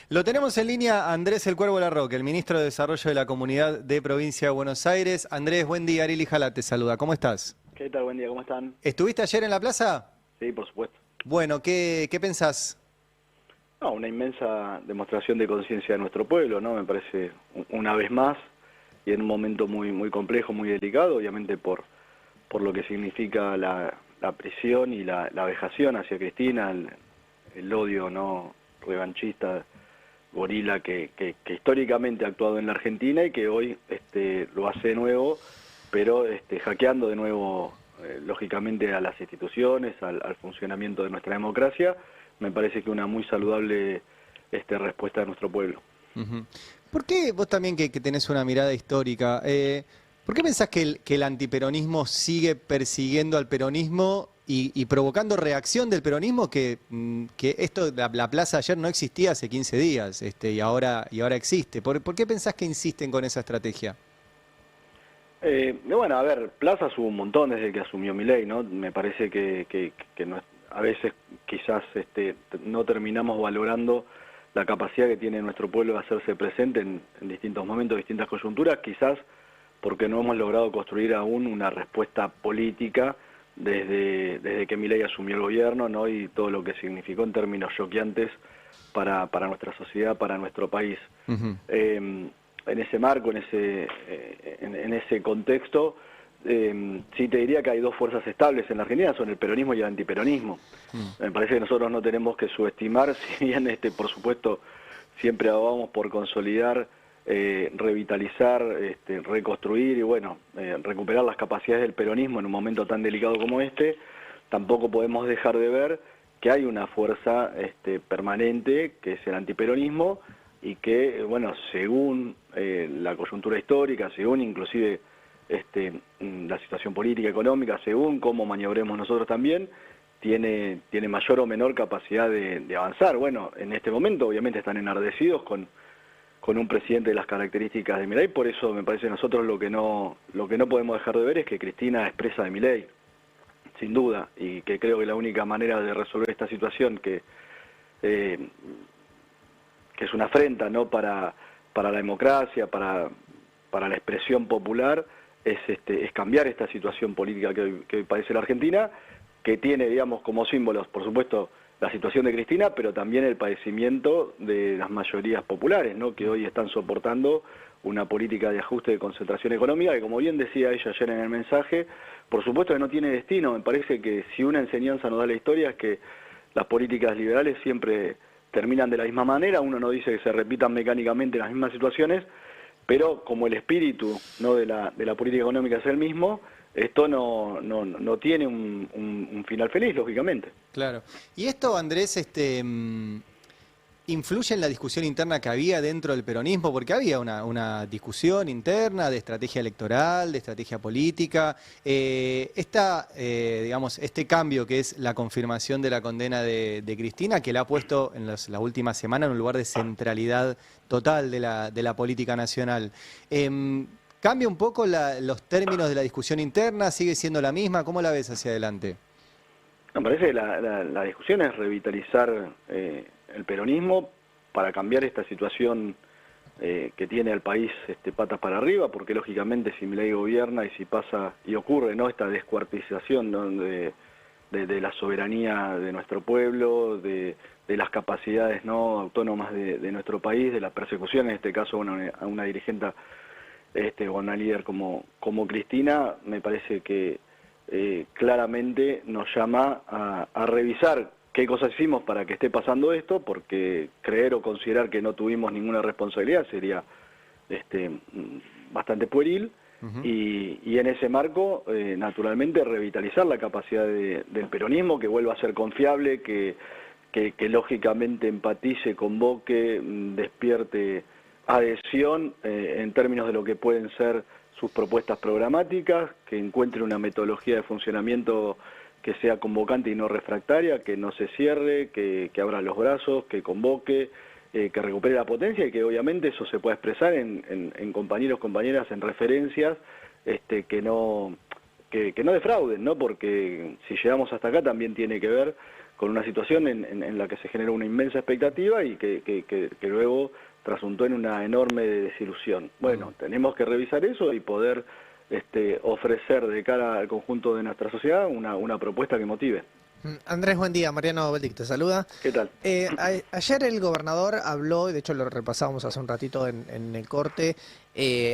Lo tenemos en línea Andrés El Cuervo Larroque, el ministro de Desarrollo de la Comunidad de Provincia de Buenos Aires. Andrés, buen día. Arili Jala te saluda. ¿Cómo estás? ¿Qué tal? Buen día, ¿cómo están? ¿Estuviste ayer en la plaza? Sí, por supuesto. Bueno, ¿qué pensás? No, una inmensa demostración de conciencia de nuestro pueblo, ¿no? Me parece una vez más y en un momento muy complejo, muy delicado, obviamente por lo que significa la prisión y la vejación hacia Cristina, el odio no revanchista, gorila que históricamente ha actuado en la Argentina y que hoy lo hace de nuevo, pero hackeando de nuevo lógicamente a las instituciones, al funcionamiento de nuestra democracia. Me parece que una muy saludable respuesta de nuestro pueblo. Ujú. ¿Por qué vos también que tenés una mirada histórica, por qué pensás que el antiperonismo sigue persiguiendo al peronismo y provocando reacción del peronismo que esto, la plaza ayer no existía hace 15 días y ahora existe? ¿Por qué pensás que insisten con esa estrategia? Bueno, a ver, plazas hubo un montón desde que asumió Milei, ¿no? Me parece que a veces quizás no terminamos valorando la capacidad que tiene nuestro pueblo de hacerse presente en distintos momentos, distintas coyunturas, quizás porque no hemos logrado construir aún una respuesta política desde que Milei asumió el gobierno, ¿no? Y todo lo que significó en términos choqueantes para nuestra sociedad, para nuestro país. Ujú. En ese marco, en ese contexto, sí te diría que hay dos fuerzas estables en la Argentina, son el peronismo y el antiperonismo. Me parece que nosotros no tenemos que subestimar, si bien por supuesto siempre abogamos por consolidar, revitalizar, reconstruir y bueno, recuperar las capacidades del peronismo en un momento tan delicado como tampoco podemos dejar de ver que hay una fuerza permanente, que es el antiperonismo, y que, bueno, según la coyuntura histórica, según inclusive la situación política, económica, según cómo maniobremos nosotros también, tiene mayor o menor capacidad de avanzar. Bueno, en este momento obviamente están enardecidos con un presidente de las características de Milei, por eso me parece que nosotros lo que no podemos dejar de ver es que Cristina es presa de Milei, sin duda, y que creo que la única manera de resolver esta situación que es una afrenta, ¿no?, para la democracia, para la expresión popular, es cambiar esta situación política que hoy padece la Argentina, que tiene, digamos, como símbolos, por supuesto, la situación de Cristina, pero también el padecimiento de las mayorías populares, ¿no?, que hoy están soportando una política de ajuste de concentración económica, que como bien decía ella ayer en el mensaje, por supuesto que no tiene destino. Me parece que si una enseñanza nos da la historia es que las políticas liberales siempre terminan de la misma manera. Uno no dice que se repitan mecánicamente las mismas situaciones, pero como el espíritu, ¿no?, de la política económica es el mismo, esto no tiene un final feliz, lógicamente. Claro. Y esto, Andrés, ¿influye en la discusión interna que había dentro del peronismo? Porque había una discusión interna de estrategia electoral, de estrategia política. Digamos, este cambio que es la confirmación de la condena de Cristina, que la ha puesto en las últimas semanas en un lugar de centralidad total de la política nacional. ¿Cambia un poco los términos de la discusión interna? ¿Sigue siendo la misma? ¿Cómo la ves hacia adelante? Me parece que la discusión es revitalizar el peronismo para cambiar esta situación que tiene al país patas para arriba, porque lógicamente si Milei gobierna y si pasa y ocurre, ¿no?, esta descuartización, ¿no?, de la soberanía de nuestro pueblo, de las capacidades, ¿no?, autónomas de nuestro país, de la persecución, en este caso a una dirigente o a una líder como Cristina, me parece que claramente nos llama a revisar qué cosas hicimos para que esté pasando esto, porque creer o considerar que no tuvimos ninguna responsabilidad sería bastante pueril, Ujú. y en ese marco, naturalmente, revitalizar la capacidad del peronismo, que vuelva a ser confiable, que lógicamente empatice, convoque, despierte adhesión en términos de lo que pueden ser sus propuestas programáticas, que encuentre una metodología de funcionamiento que sea convocante y no refractaria, que no se cierre, que abra los brazos, que convoque, que recupere la potencia y que obviamente eso se pueda expresar en compañeros, compañeras, en referencias que no defrauden, ¿no? Porque si llegamos hasta acá también tiene que ver con una situación en la que se generó una inmensa expectativa y que luego trasuntó en una enorme desilusión. Bueno, tenemos que revisar eso y poder ofrecer de cara al conjunto de nuestra sociedad una propuesta que motive. Andrés, buen día. Mariano Beldic te saluda. ¿Qué tal? Ayer el gobernador habló, de hecho lo repasábamos hace un ratito en el corte,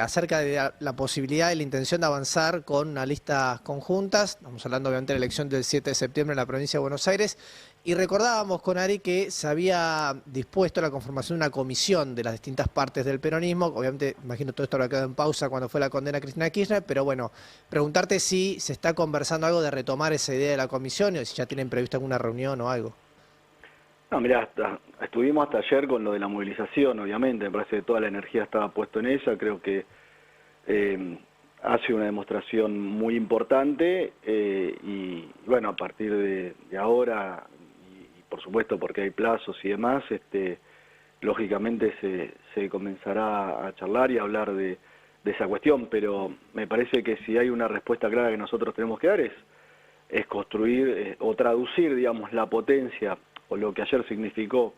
acerca de la posibilidad y la intención de avanzar con una lista conjuntas. Estamos hablando obviamente de la elección del 7 de septiembre en la provincia de Buenos Aires. Y recordábamos con Ari que se había dispuesto la conformación de una comisión de las distintas partes del peronismo. Obviamente, imagino todo esto habrá quedado en pausa cuando fue la condena a Cristina Kirchner, pero bueno, preguntarte si se está conversando algo de retomar esa idea de la comisión o si ya tienen previsto alguna reunión o algo. No, mirá, estuvimos hasta ayer con lo de la movilización, obviamente, me parece que toda la energía estaba puesta en ella, creo que hace una demostración muy importante y bueno, a partir de ahora, y por supuesto porque hay plazos y demás, lógicamente se comenzará a charlar y a hablar de esa cuestión, pero me parece que si hay una respuesta clara que nosotros tenemos que dar es construir o traducir, digamos, la potencia o lo que ayer significó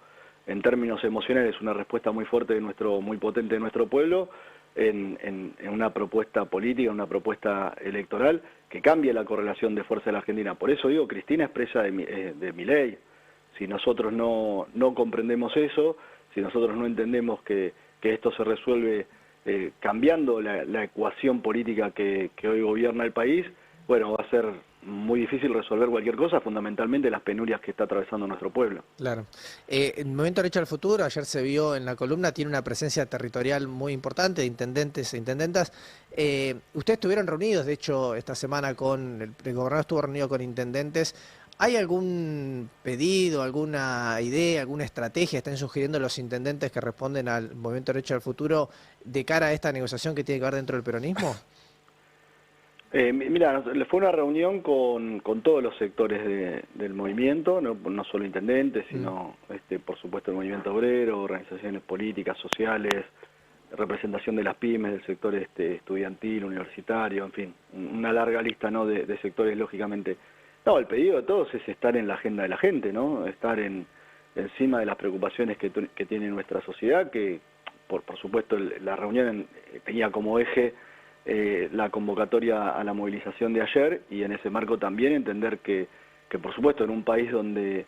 en términos emocionales una respuesta muy fuerte muy potente de nuestro pueblo en una propuesta política, una propuesta electoral que cambie la correlación de fuerza de la Argentina. Por eso digo, Cristina es presa de Milei. Si nosotros no comprendemos eso, si nosotros no entendemos que esto se resuelve cambiando la ecuación política que hoy gobierna el país, bueno, va a ser muy difícil resolver cualquier cosa, fundamentalmente las penurias que está atravesando nuestro pueblo. Claro. El Movimiento Derecho al Futuro, ayer se vio en la columna, tiene una presencia territorial muy importante de intendentes e intendentas. Ustedes estuvieron reunidos, de hecho, esta semana el gobernador estuvo reunido con intendentes. ¿Hay algún pedido, alguna idea, alguna estrategia están sugiriendo los intendentes que responden al Movimiento Derecho al Futuro de cara a esta negociación que tiene que ver dentro del peronismo? Mira, fue una reunión con todos los sectores del movimiento, no solo intendentes, sino por supuesto el movimiento obrero, organizaciones políticas, sociales, representación de las pymes, del sector estudiantil, universitario, en fin, una larga lista, ¿no?, de sectores, lógicamente. No, el pedido de todos es estar en la agenda de la gente, ¿no? Estar encima de las preocupaciones que tiene nuestra sociedad, que por supuesto la reunión tenía como eje la convocatoria a la movilización de ayer y en ese marco también entender que por supuesto en un país donde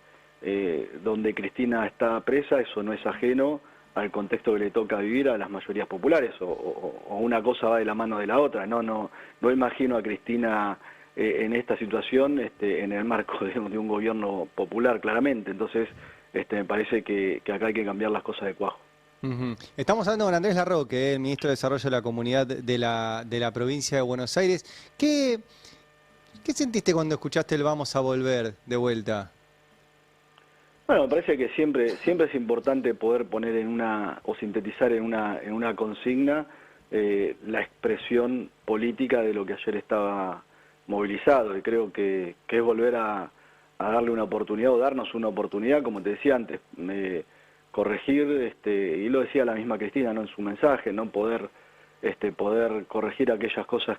Cristina está presa, eso no es ajeno al contexto que le toca vivir a las mayorías populares, o una cosa va de la mano de la otra. No imagino a Cristina en esta situación en el marco de un gobierno popular, claramente. Entonces me parece que acá hay que cambiar las cosas de cuajo. Estamos hablando con Andrés Larroque, el ministro de Desarrollo de la Comunidad de la provincia de Buenos Aires. ¿Qué sentiste cuando escuchaste el vamos a volver de vuelta? Bueno, me parece que siempre es importante poder poner o sintetizar en una consigna la expresión política de lo que ayer estaba movilizado, y creo que es volver a darle una oportunidad o darnos una oportunidad, como te decía antes, corregir, y lo decía la misma Cristina, ¿no?, en su mensaje, ¿no?, poder corregir aquellas cosas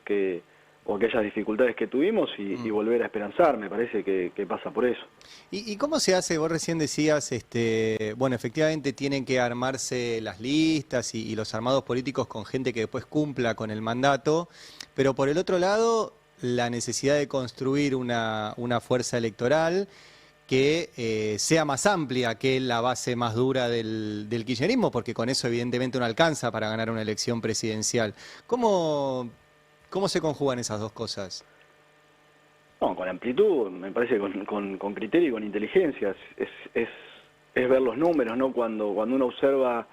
o aquellas dificultades que tuvimos y volver a esperanzar. Me parece que pasa por eso. ¿Y cómo se hace? Vos recién decías, bueno, efectivamente tienen que armarse las listas y los armados políticos con gente que después cumpla con el mandato, pero por el otro lado, la necesidad de construir una fuerza electoral que sea más amplia que la base más dura del kirchnerismo, porque con eso evidentemente no alcanza para ganar una elección presidencial. ¿Cómo se conjugan esas dos cosas? No, con amplitud, me parece, con criterio y con inteligencia. Es ver los números, ¿no? Cuando uno observa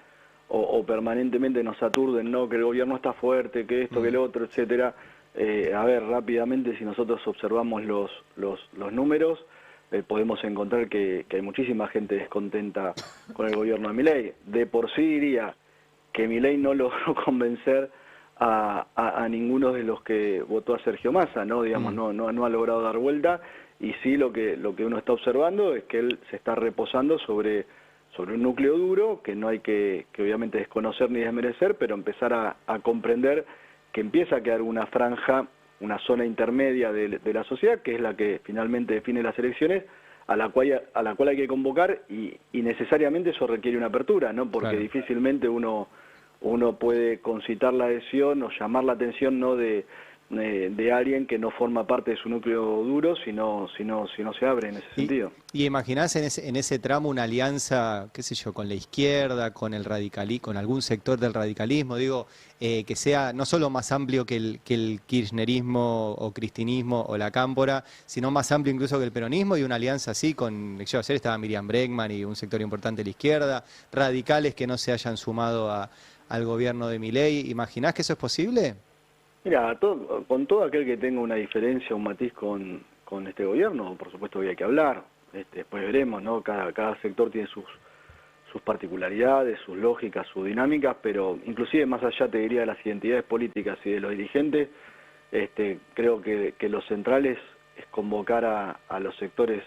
o permanentemente nos aturden, ¿no?, que el gobierno está fuerte, que esto, que el otro, etcétera. A ver, rápidamente, si nosotros observamos los números, podemos encontrar que hay muchísima gente descontenta con el gobierno de Milei. De por sí diría que Milei no logró convencer a ninguno de los que votó a Sergio Massa, ¿no? Digamos, no ha logrado dar vuelta, y sí lo que uno está observando es que él se está reposando sobre un núcleo duro que no hay que obviamente desconocer ni desmerecer, pero empezar a comprender que empieza a quedar una franja, una zona intermedia de la sociedad, que es la que finalmente define las elecciones, a la cual hay que convocar y necesariamente eso requiere una apertura, ¿no? Porque Claro. difícilmente uno puede concitar la adhesión o llamar la atención, ¿no?, de alguien que no forma parte de su núcleo duro si no se abre en ese sentido. Y imaginás en ese tramo una alianza, qué sé yo, con la izquierda, con el con algún sector del radicalismo, digo, que sea no solo más amplio que el kirchnerismo o cristinismo o la cámpora, sino más amplio incluso que el peronismo, y una alianza así con, yo ayer estaba Miriam Bregman y un sector importante de la izquierda, radicales que no se hayan sumado al gobierno de Milei. ¿Imaginás que eso es posible? Mira, con todo aquel que tenga una diferencia, un matiz con este gobierno, por supuesto que hay que hablar. Después veremos, ¿no? Cada sector tiene sus particularidades, sus lógicas, sus dinámicas, pero inclusive más allá, te diría, de las identidades políticas y de los dirigentes, creo que lo central es convocar a los sectores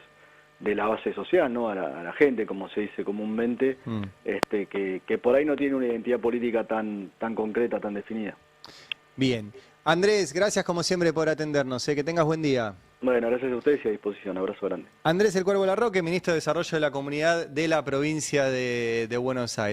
de la base social, ¿no? A la gente, como se dice comúnmente, que por ahí no tiene una identidad política tan concreta, tan definida. Bien. Andrés, gracias como siempre por atendernos. Que tengas buen día. Bueno, gracias a ustedes y a disposición. Abrazo grande. Andrés El Cuervo Larroque, ministro de Desarrollo de la Comunidad de la provincia de Buenos Aires.